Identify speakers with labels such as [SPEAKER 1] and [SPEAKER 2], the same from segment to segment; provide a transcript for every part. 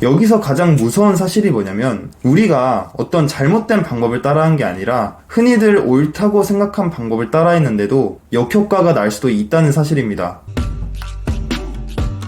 [SPEAKER 1] 여기서 가장 무서운 사실이 뭐냐면 우리가 어떤 잘못된 방법을 따라한 게 아니라 흔히들 옳다고 생각한 방법을 따라했는데도 역효과가 날 수도 있다는 사실입니다.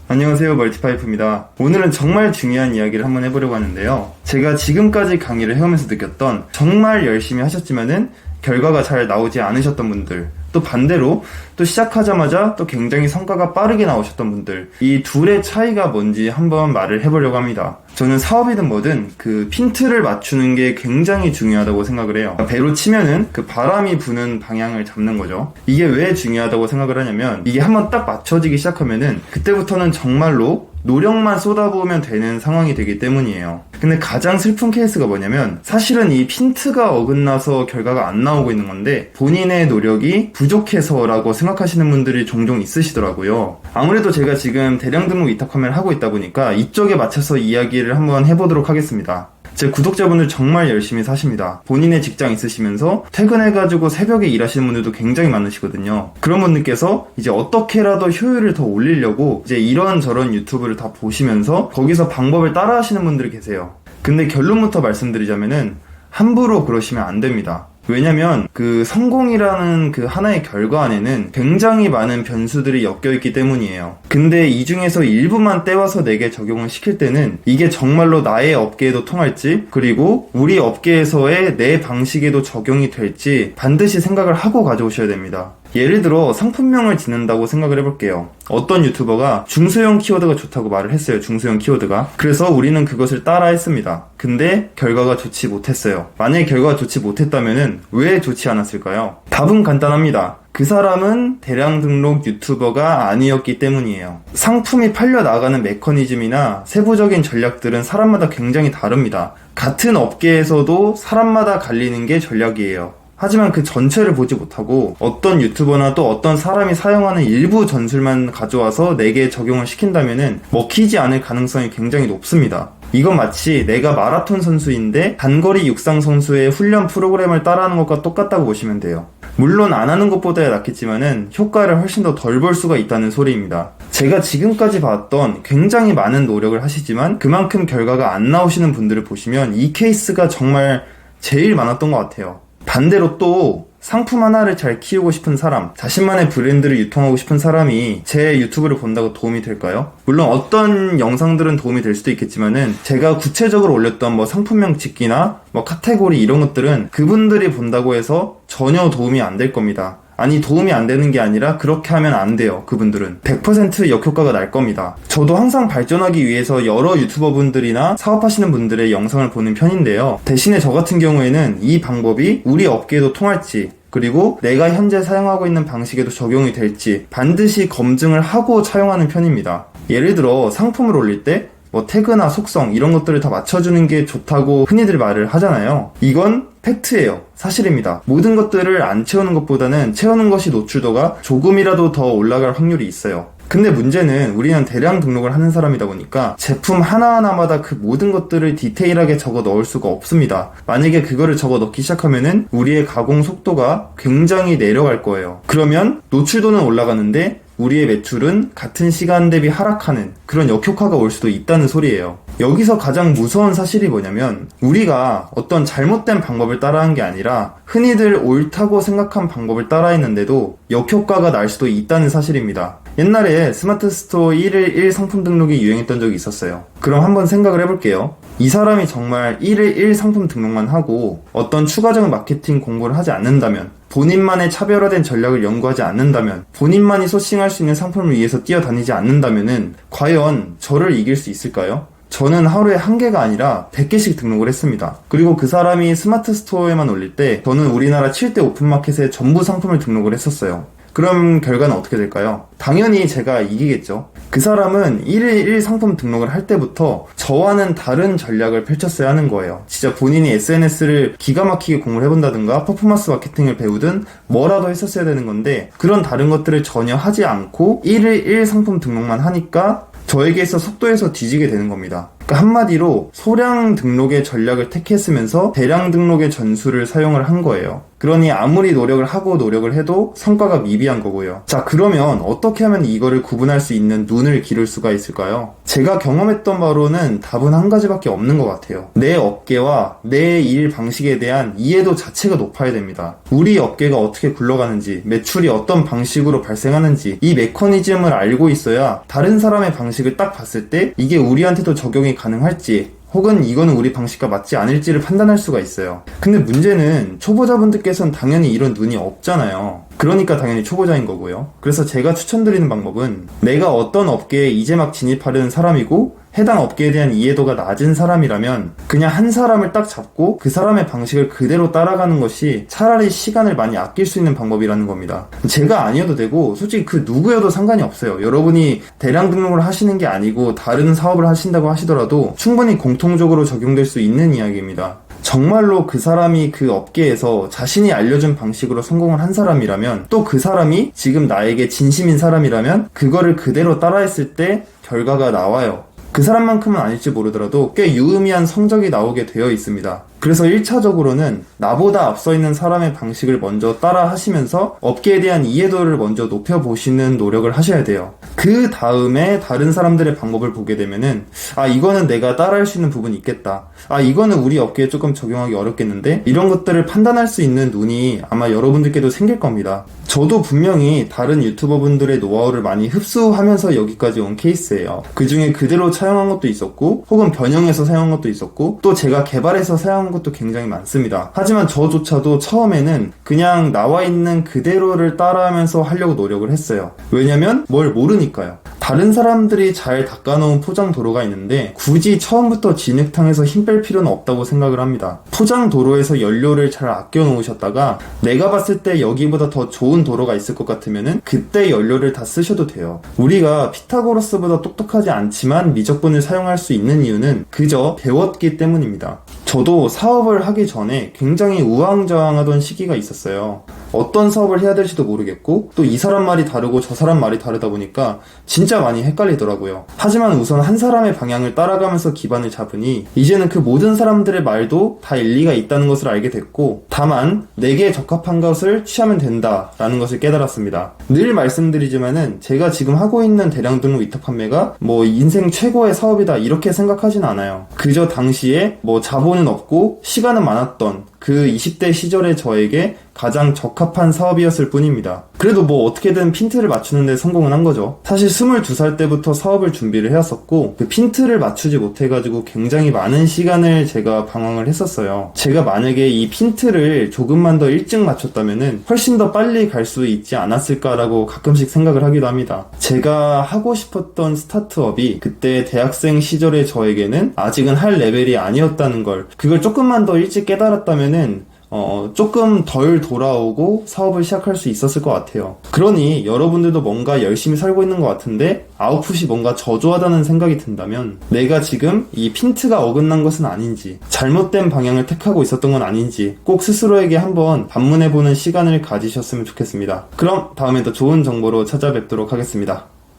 [SPEAKER 1] 안녕하세요, 멀티파이프입니다. 오늘은 정말 중요한 이야기를 한번 해보려고 하는데요. 제가 지금까지 강의를 해오면서 느꼈던 정말 열심히 하셨지만은 결과가 잘 나오지 않으셨던 분들, 또 반대로 또 시작하자마자 또 굉장히 성과가 빠르게 나오셨던 분들, 이 둘의 차이가 뭔지 한번 말을 해보려고 합니다. 저는 사업이든 뭐든 그 핀트를 맞추는 게 굉장히 중요하다고 생각을 해요. 배로 치면은 그 바람이 부는 방향을 잡는 거죠. 이게 왜 중요하다고 생각을 하냐면 이게 한번 딱 맞춰지기 시작하면은 그때부터는 정말로 노력만 쏟아부으면 되는 상황이 되기 때문이에요. 근데 가장 슬픈 케이스가 뭐냐면 사실은 이 핀트가 어긋나서 결과가 안 나오고 있는 건데 본인의 노력이 부족해서라고 생각하시는 분들이 종종 있으시더라고요. 아무래도 제가 지금 대량 등록 위탁 판매를 하고 있다 보니까 이쪽에 맞춰서 이야기를 한번 해보도록 하겠습니다. 제 구독자분들 정말 열심히 사십니다. 본인의 직장 있으시면서 퇴근해가지고 새벽에 일하시는 분들도 굉장히 많으시거든요. 그런 분들께서 이제 어떻게라도 효율을 더 올리려고 이제 이런저런 유튜브를 다 보시면서 거기서 방법을 따라 하시는 분들이 계세요. 근데 결론부터 말씀드리자면은 함부로 그러시면 안 됩니다. 왜냐면 그 성공이라는 그 하나의 결과 안에는 굉장히 많은 변수들이 엮여있기 때문이에요. 근데 이 중에서 일부만 떼와서 내게 적용을 시킬 때는 이게 정말로 나의 업계에도 통할지, 그리고 우리 업계에서의 내 방식에도 적용이 될지 반드시 생각을 하고 가져오셔야 됩니다. 예를 들어 상품명을 짓는다고 생각을 해볼게요. 어떤 유튜버가 중소형 키워드가 좋다고 말을 했어요. 중소형 키워드가. 그래서 우리는 그것을 따라 했습니다. 근데 결과가 좋지 못했어요. 만약에 결과가 좋지 못했다면은 왜 좋지 않았을까요? 답은 간단합니다. 그 사람은 대량 등록 유튜버가 아니었기 때문이에요. 상품이 팔려 나가는 메커니즘이나 세부적인 전략들은 사람마다 굉장히 다릅니다. 같은 업계에서도 사람마다 갈리는 게 전략이에요. 하지만 그 전체를 보지 못하고 어떤 유튜버나 또 어떤 사람이 사용하는 일부 전술만 가져와서 내게 적용을 시킨다면은 먹히지 않을 가능성이 굉장히 높습니다. 이건 마치 내가 마라톤 선수인데 단거리 육상 선수의 훈련 프로그램을 따라하는 것과 똑같다고 보시면 돼요. 물론 안 하는 것보다야 낫겠지만은 효과를 훨씬 더 덜 볼 수가 있다는 소리입니다. 제가 지금까지 봤던 굉장히 많은 노력을 하시지만 그만큼 결과가 안 나오시는 분들을 보시면 이 케이스가 정말 제일 많았던 것 같아요. 반대로 또 상품 하나를 잘 키우고 싶은 사람, 자신만의 브랜드를 유통하고 싶은 사람이 제 유튜브를 본다고 도움이 될까요? 물론 어떤 영상들은 도움이 될 수도 있겠지만은 제가 구체적으로 올렸던 뭐 상품명 짓기나 뭐 카테고리 이런 것들은 그분들이 본다고 해서 전혀 도움이 안 될 겁니다. 아니, 도움이 안 되는 게 아니라 그렇게 하면 안 돼요. 그분들은 100% 역효과가 날 겁니다. 저도 항상 발전하기 위해서 여러 유튜버분들이나 사업하시는 분들의 영상을 보는 편인데요. 대신에 저 같은 경우에는 이 방법이 우리 업계에도 통할지, 그리고 내가 현재 사용하고 있는 방식에도 적용이 될지 반드시 검증을 하고 차용하는 편입니다. 예를 들어 상품을 올릴 때 뭐 태그나 속성 이런 것들을 다 맞춰주는 게 좋다고 흔히들 말을 하잖아요. 이건 팩트예요. 사실입니다. 모든 것들을 안 채우는 것보다는 채우는 것이 노출도가 조금이라도 더 올라갈 확률이 있어요. 근데 문제는 우리는 대량 등록을 하는 사람이다 보니까 제품 하나하나마다 그 모든 것들을 디테일하게 적어 넣을 수가 없습니다. 만약에 그거를 적어 넣기 시작하면은 우리의 가공 속도가 굉장히 내려갈 거예요. 그러면 노출도는 올라가는데 우리의 매출은 같은 시간 대비 하락하는 그런 역효과가 올 수도 있다는 소리예요. 여기서 가장 무서운 사실이 뭐냐면 우리가 어떤 잘못된 방법을 따라한 게 아니라 흔히들 옳다고 생각한 방법을 따라했는데도 역효과가 날 수도 있다는 사실입니다. 옛날에 스마트 스토어 1일 1 상품 등록이 유행했던 적이 있었어요. 그럼 한번 생각을 해볼게요. 이 사람이 정말 1일 1 상품 등록만 하고 어떤 추가적인 마케팅 공부를 하지 않는다면, 본인만의 차별화된 전략을 연구하지 않는다면, 본인만이 소싱할 수 있는 상품을 위해서 뛰어다니지 않는다면은 과연 저를 이길 수 있을까요? 저는 하루에 1개가 아니라 100개씩 등록을 했습니다. 그리고 그 사람이 스마트 스토어에만 올릴 때 저는 우리나라 7대 오픈마켓에 전부 상품을 등록을 했었어요. 그럼 결과는 어떻게 될까요? 당연히 제가 이기겠죠. 그 사람은 1일 1 상품 등록을 할 때부터 저와는 다른 전략을 펼쳤어야 하는 거예요. 진짜 본인이 SNS를 기가 막히게 공부를 해본다든가 퍼포먼스 마케팅을 배우든 뭐라도 했었어야 되는 건데 그런 다른 것들을 전혀 하지 않고 1일 1 상품 등록만 하니까 저에게 있어 속도에서 뒤지게 되는 겁니다. 그러니까 한마디로 소량 등록의 전략을 택했으면서 대량 등록의 전술을 사용을 한 거예요. 그러니 아무리 노력을 하고 노력을 해도 성과가 미비한 거고요. 자, 그러면 어떻게 하면 이거를 구분할 수 있는 눈을 기를 수가 있을까요? 제가 경험했던 바로는 답은 한 가지밖에 없는 것 같아요. 내 업계와 내 일 방식에 대한 이해도 자체가 높아야 됩니다. 우리 업계가 어떻게 굴러가는지, 매출이 어떤 방식으로 발생하는지 이 메커니즘을 알고 있어야 다른 사람의 방식을 딱 봤을 때 이게 우리한테도 적용이 가능할지, 혹은 이거는 우리 방식과 맞지 않을지를 판단할 수가 있어요. 근데 문제는 초보자분들께서는 당연히 이런 눈이 없잖아요. 그러니까 당연히 초보자인 거고요. 그래서 제가 추천드리는 방법은 내가 어떤 업계에 이제 막 진입하려는 사람이고 해당 업계에 대한 이해도가 낮은 사람이라면 그냥 한 사람을 딱 잡고 그 사람의 방식을 그대로 따라가는 것이 차라리 시간을 많이 아낄 수 있는 방법이라는 겁니다. 제가 아니어도 되고 솔직히 그 누구여도 상관이 없어요. 여러분이 대량 등록을 하시는 게 아니고 다른 사업을 하신다고 하시더라도 충분히 공통적으로 적용될 수 있는 이야기입니다. 정말로 그 사람이 그 업계에서 자신이 알려준 방식으로 성공을 한 사람이라면, 또 그 사람이 지금 나에게 진심인 사람이라면 그거를 그대로 따라했을 때 결과가 나와요. 그 사람만큼은 아닐지 모르더라도 꽤 유의미한 성적이 나오게 되어 있습니다. 그래서 1차적으로는 나보다 앞서 있는 사람의 방식을 먼저 따라 하시면서 업계에 대한 이해도를 먼저 높여보시는 노력을 하셔야 돼요. 그 다음에 다른 사람들의 방법을 보게 되면은 이거는 내가 따라할 수 있는 부분이 있겠다. 이거는 우리 업계에 조금 적용하기 어렵겠는데, 이런 것들을 판단할 수 있는 눈이 아마 여러분들께도 생길 겁니다. 저도 분명히 다른 유튜버분들의 노하우를 많이 흡수하면서 여기까지 온 케이스예요. 그 중에 그대로 차용한 것도 있었고, 혹은 변형해서 사용한 것도 있었고, 또 제가 개발해서 사용한 것도 굉장히 많습니다. 하지만 저조차도 처음에는 그냥 나와 있는 그대로를 따라하면서 하려고 노력을 했어요. 왜냐면 뭘 모르니까요. 다른 사람들이 잘 닦아놓은 포장 도로가 있는데 굳이 처음부터 진흙탕에서 힘 뺄 필요는 없다고 생각을 합니다. 포장 도로에서 연료를 잘 아껴 놓으셨다가 내가 봤을 때 여기보다 더 좋은 도로가 있을 것 같으면은 그때 연료를 다 쓰셔도 돼요. 우리가 피타고라스보다 똑똑하지 않지만 미적분을 사용할 수 있는 이유는 그저 배웠기 때문입니다. 저도 사업을 하기 전에 굉장히 우왕좌왕하던 시기가 있었어요. 어떤 사업을 해야 될지도 모르겠고, 또 이 사람 말이 다르고 저 사람 말이 다르다 보니까 진짜 많이 헷갈리더라고요. 하지만 우선 한 사람의 방향을 따라가면서 기반을 잡으니 이제는 그 모든 사람들의 말도 다 일리가 있다는 것을 알게 됐고, 다만 내게 적합한 것을 취하면 된다라는 것을 깨달았습니다. 늘 말씀드리지만은 제가 지금 하고 있는 대량 등록 위탁 판매가 인생 최고의 사업이다 이렇게 생각하진 않아요. 그저 당시에 자본은 없고 시간은 많았던 그 20대 시절의 저에게 가장 적합한 사업이었을 뿐입니다. 그래도 어떻게든 핀트를 맞추는데 성공은 한 거죠. 사실 22살 때부터 사업을 준비를 해왔었고, 그 핀트를 맞추지 못해가지고 굉장히 많은 시간을 제가 방황을 했었어요. 제가 만약에 이 핀트를 조금만 더 일찍 맞췄다면은 훨씬 더 빨리 갈 수 있지 않았을까라고 가끔씩 생각을 하기도 합니다. 제가 하고 싶었던 스타트업이 그때 대학생 시절의 저에게는 아직은 할 레벨이 아니었다는 걸, 그걸 조금만 더 일찍 깨달았다면은 조금 덜 돌아오고 사업을 시작할 수 있었을 것 같아요. 그러니 여러분들도 뭔가 열심히 살고 있는 것 같은데 아웃풋이 뭔가 저조하다는 생각이 든다면, 내가 지금 이 핀트가 어긋난 것은 아닌지, 잘못된 방향을 택하고 있었던 건 아닌지 꼭 스스로에게 한번 반문해보는 시간을 가지셨으면 좋겠습니다. 그럼 다음에 더 좋은 정보로 찾아뵙도록 하겠습니다.